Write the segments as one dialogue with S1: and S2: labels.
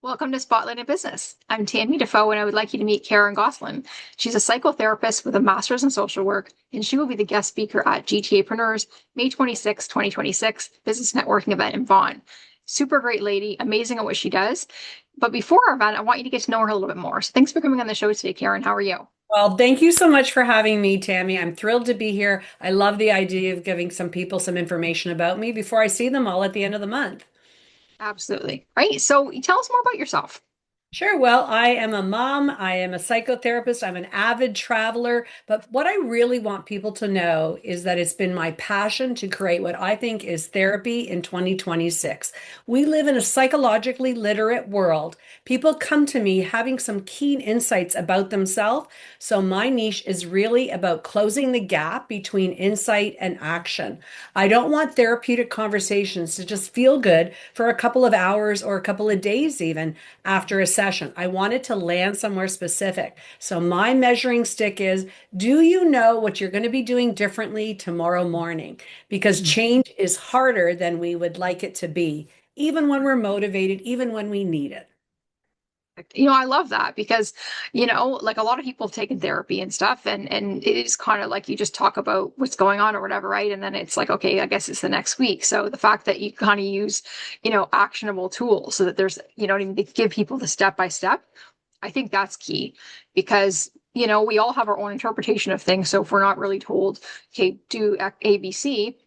S1: Welcome to Spotlight in Business. I'm Tammy Defoe, and I would like you to meet Karen Goslin. She's a psychotherapist with a master's in social work, and she will be the guest speaker at GTApreneurs May 26, 2026 business networking event in Vaughan. Super great lady, amazing at what she does. But before our event, I want you to get to know her a little bit more. So thanks for coming on the show today, Karen. How are you?
S2: Well, thank you so much for having me, Tammy. I'm thrilled to be here. I love the idea of giving some people some information about me before I see them all at the end of the month.
S1: Absolutely. Right. So tell us more about yourself.
S2: Sure. Well, I am a mom. I am a psychotherapist. I'm an avid traveler. But what I really want people to know is that it's been my passion to create what I think is therapy in 2026. We live in a psychologically literate world. People come to me having some keen insights about themselves. So my niche is really about closing the gap between insight and action. I don't want therapeutic conversations to just feel good for a couple of hours or a couple of days, even after a session. I wanted to land somewhere specific. So my measuring stick is, do you know what you're going to be doing differently tomorrow morning? Because change is harder than we would like it to be, even when we're motivated, even when we need it.
S1: I love that because, like a lot of people have taken therapy and stuff, and it is kind of like you just talk about what's going on or whatever, right? And then it's like, okay, I guess it's the next week. So the fact that you kind of use, actionable tools so that there's, what I mean, they give people the step by step, I think that's key because, we all have our own interpretation of things. So if we're not really told, okay, do ABC,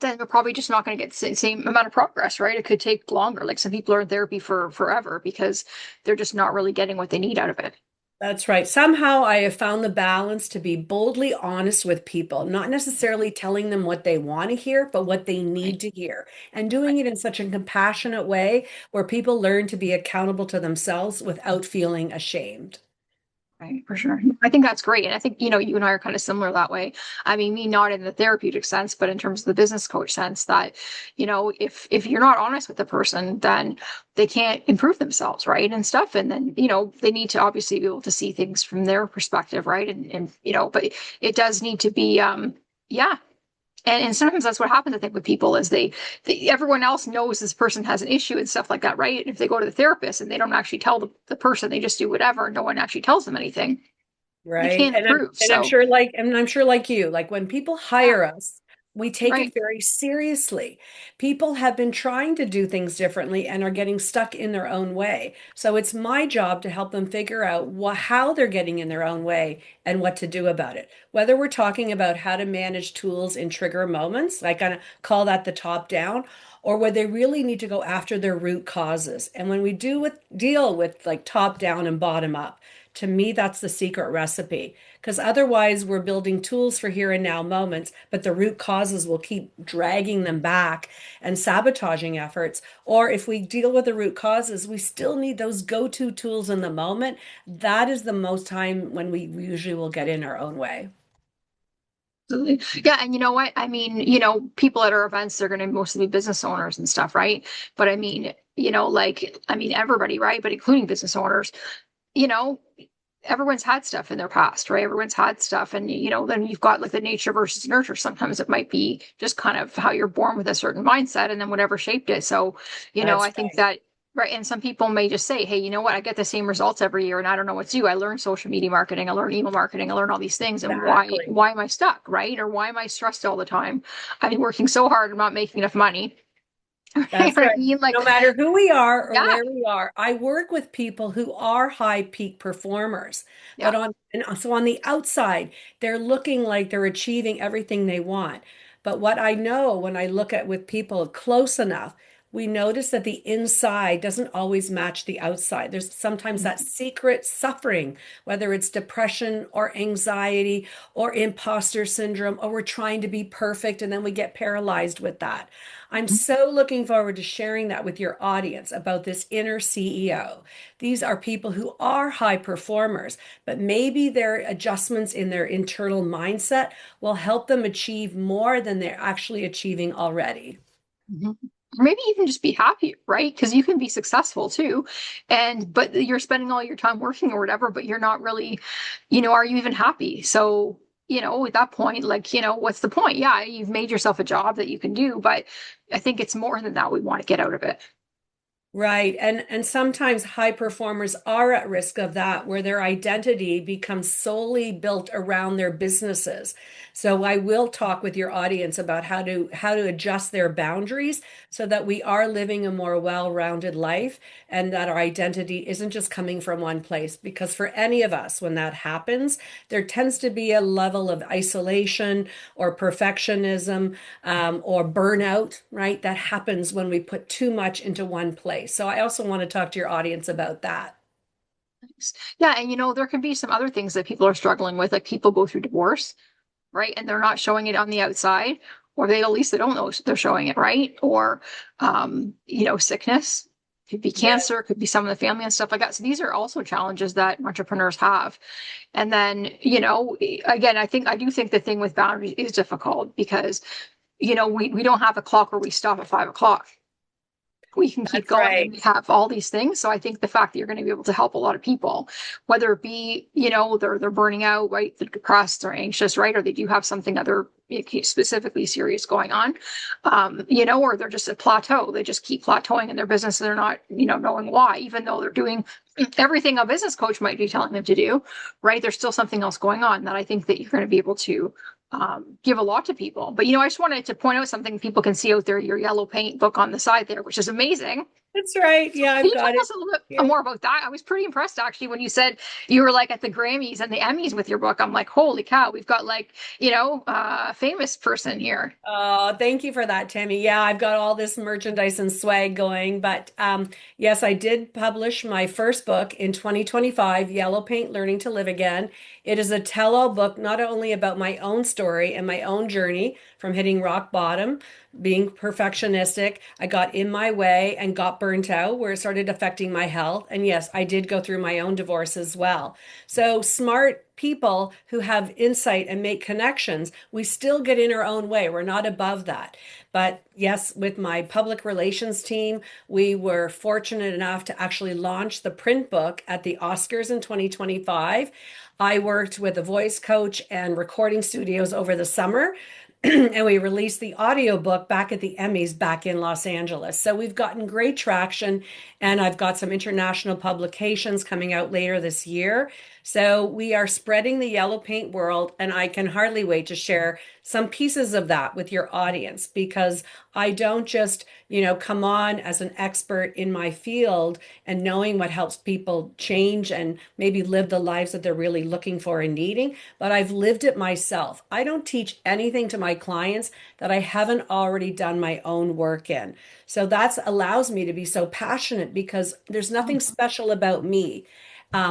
S1: then we're probably just not going to get the same amount of progress, right? It could take longer. Like some people are in therapy for forever because they're just not really getting what they need out of it.
S2: That's right. Somehow I have found the balance to be boldly honest with people, not necessarily telling them what they want to hear, but what they
S1: Right.
S2: need to hear, and doing it in such a compassionate way where people learn to be accountable to themselves without feeling ashamed.
S1: Right, for sure. I think that's great. And I think, you and I are kind of similar that way. I mean, me not in the therapeutic sense, but in terms of the business coach sense that, if you're not honest with the person, then they can't improve themselves, right? And stuff. And then, they need to obviously be able to see things from their perspective, right? And but it does need to be yeah. And sometimes that's what happens, I think, with people is everyone else knows this person has an issue and stuff like that, right? And if they go to the therapist and they don't actually tell the person, they just do whatever, no one actually tells them anything, they
S2: Right.
S1: can't improve.
S2: And I'm
S1: So,
S2: sure like you, like when people
S1: yeah,
S2: hire us, we take it
S1: right.
S2: very seriously. People have been trying to do things differently and are getting stuck in their own way. So it's my job to help them figure out how they're getting in their own way and what to do about it. Whether we're talking about how to manage tools in trigger moments, I kind of call that the top down, or where they really need to go after their root causes. And when we deal with like top down and bottom up, to me, that's the secret recipe. Because otherwise, we're building tools for here and now moments, but the root causes will keep dragging them back and sabotaging efforts. Or if we deal with the root causes, we still need those go-to tools in the moment. That is the most time when we usually will get in our own way.
S1: Absolutely. Yeah, and you know what? I mean, people at our events, they're going to mostly be business owners and stuff, right? But I mean, everybody, right? But including business owners, you know, everyone's had stuff in their past, right? Everyone's had stuff. And, then you've got like the nature versus nurture. Sometimes it might be just kind of how you're born with a certain mindset and then whatever shaped it. So,
S2: That's
S1: I think
S2: right.
S1: that, right. And some people may just say, hey, you know what? I get the same results every year and I don't know what to do. I learned social media marketing. I learned email marketing. I learned all these things. And
S2: Exactly.
S1: why am I stuck? Right. Or why am I stressed all the time? I'm working so hard. I'm not making enough money. You know
S2: That's
S1: what I
S2: right.
S1: mean?
S2: No
S1: Like,
S2: matter who we are or
S1: yeah,
S2: where we are, I work with people who are high peak performers.
S1: yeah.
S2: So on the outside, they're looking like they're achieving everything they want. But what I know when I look at with people close enough, we notice that the inside doesn't always match the outside. There's sometimes that secret suffering, whether it's depression or anxiety or imposter syndrome, or we're trying to be perfect and then we get paralyzed with that. I'm so looking forward to sharing that with your audience about this inner CEO. These are people who are high performers, but maybe their adjustments in their internal mindset will help them achieve more than they're actually achieving already.
S1: Mhm. Or maybe even just be happy, right? Because you can be successful too. But you're spending all your time working or whatever, but you're not really, are you even happy? So, at that point, like, what's the point? Yeah, you've made yourself a job that you can do, but I think it's more than that we want to get out of it.
S2: Right. And sometimes high performers are at risk of that, where their identity becomes solely built around their businesses. So I will talk with your audience about how to adjust their boundaries so that we are living a more well-rounded life and that our identity isn't just coming from one place. Because for any of us, when that happens, there tends to be a level of isolation or perfectionism or burnout, right? That happens when we put too much into one place. So I also want to talk to your audience about that.
S1: Yeah, and there can be some other things that people are struggling with, like people go through divorce, right? And they're not showing it on the outside, or they at least they don't know they're showing it, right? Or sickness. Could be
S2: Yeah,
S1: cancer, could be some of the family and stuff like that. So these are also challenges that entrepreneurs have. And then, again, I do think the thing with boundaries is difficult because, we don't have a clock where we stop at 5 o'clock. We can keep
S2: that's
S1: going and
S2: right.
S1: we have all these things. So I think the fact that you're going to be able to help a lot of people, whether it be, they're burning out, right? They're depressed, they're anxious, right? Or they do have something other specifically serious going on, or they're just at plateau. They just keep plateauing in their business and they're not, knowing why, even though they're doing everything a business coach might be telling them to do, right? There's still something else going on that I think that you're going to be able to give a lot to people. But I just wanted to point out something people can see out there, your yellow paint book on the side there, which is amazing.
S2: That's right. Yeah,
S1: Can
S2: I've
S1: you tell
S2: got it
S1: us a little bit
S2: here.
S1: more about that? I was pretty impressed actually when you said you were like at the Grammys and the Emmys with your book. I'm like, holy cow, we've got like, a famous person here.
S2: Oh, thank you for that, Tammy. Yeah, I've got all this merchandise and swag going. But yes, I did publish my first book in 2025, Yellow Paint Learning to Live Again. It is a tell-all book, not only about my own story and my own journey from hitting rock bottom, being perfectionistic. I got in my way and got burnt out, where it started affecting my health. And yes, I did go through my own divorce as well. So smart people who have insight and make connections, we still get in our own way. We're not above that. But yes, with my public relations team, we were fortunate enough to actually launch the print book at the Oscars in 2025. I worked with a voice coach and recording studios over the summer. And we released the audiobook back at the Emmys back in Los Angeles. So we've gotten great traction, and I've got some international publications coming out later this year. So we are spreading the yellow paint world, and I can hardly wait to share some pieces of that with your audience because I don't just, come on as an expert in my field and knowing what helps people change and maybe live the lives that they're really looking for and needing, but I've lived it myself. I don't teach anything to my clients that I haven't already done my own work in. So that allows me to be so passionate because there's nothing special about me.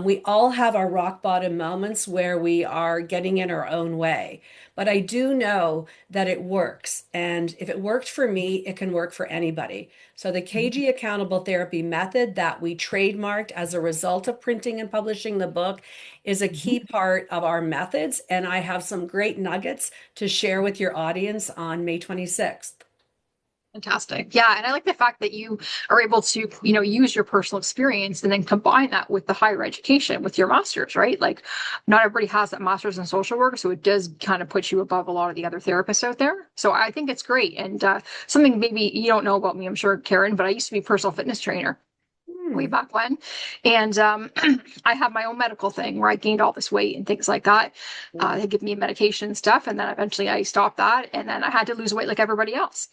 S2: We all have our rock bottom moments where we are getting in our own way. But I do know that it works. And if it worked for me, it can work for anybody. So the KG accountable therapy method that we trademarked as a result of printing and publishing the book is a key part of our methods. And I have some great nuggets to share with your audience on May 26th.
S1: Fantastic. Yeah. And I like the fact that you are able to, use your personal experience and then combine that with the higher education with your master's, right? Like not everybody has that master's in social work. So it does kind of put you above a lot of the other therapists out there. So I think it's great. And something maybe you don't know about me, I'm sure, Karen, but I used to be a personal fitness trainer way
S2: Hmm.
S1: back when. And I have my own medical thing where I gained all this weight and things like that. They give me medication stuff. And then eventually I stopped that. And then I had to lose weight like everybody else.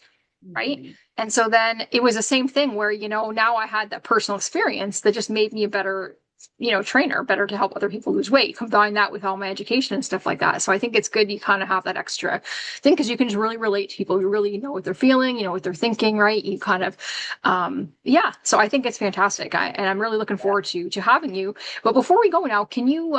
S1: Right.
S2: Mhm.
S1: And so then it was the same thing where, now I had that personal experience that just made me a better, trainer, better to help other people lose weight, combine that with all my education and stuff like that. So I think it's good you kind of have that extra thing because you can just really relate to people. You really know what they're feeling, what they're thinking, right? You kind of, yeah. So I think it's fantastic. And I'm really looking forward to having you. But before we go now, can you,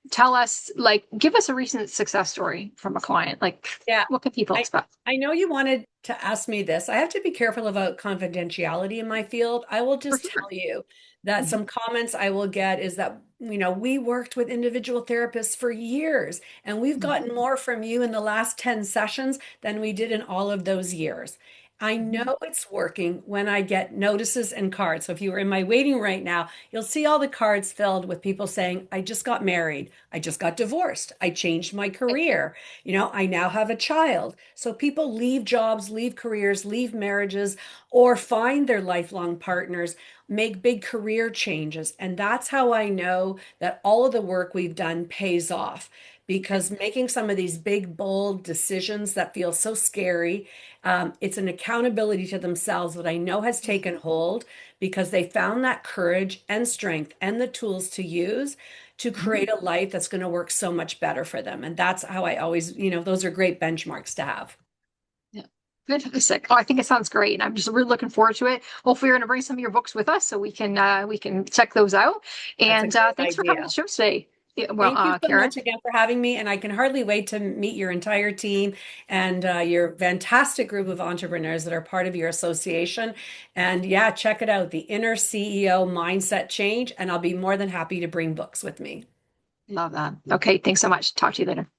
S1: tell us, like, give us a recent success story from a client? Like,
S2: Yeah.
S1: what can people
S2: I
S1: expect?
S2: I know you wanted to ask me this. I have to be careful about confidentiality in my field. I will
S1: For
S2: just tell
S1: sure.
S2: you that some comments I will get is that, we worked with individual therapists for years, and we've gotten more from you in the last 10 sessions than we did in all of those years. I know it's working when I get notices and cards. So if you were in my waiting right now, you'll see all the cards filled with people saying, I just got married. I just got divorced. I changed my career. I now have a child. So people leave jobs, leave careers, leave marriages, or find their lifelong partners, make big career changes. And that's how I know that all of the work we've done pays off. Because making some of these big, bold decisions that feel so scary, it's an accountability to themselves that I know has taken hold because they found that courage and strength and the tools to use to create a life that's going to work so much better for them. And that's how I always, those are great benchmarks to have.
S1: Yeah. Fantastic. Oh, I think it sounds great, and I'm just really looking forward to it. Hopefully, you're going to bring some of your books with us so we can check those out.
S2: That's a
S1: And
S2: great
S1: thanks for coming on the
S2: idea.
S1: show today. Yeah, well,
S2: Thank you so
S1: Karen.
S2: much again for having me, and I can hardly wait to meet your entire team and your fantastic group of entrepreneurs that are part of your association. And yeah, check it out, the Inner CEO Mindset Change, and I'll be more than happy to bring books with me.
S1: Love that. Okay, thanks so much. Talk to you later.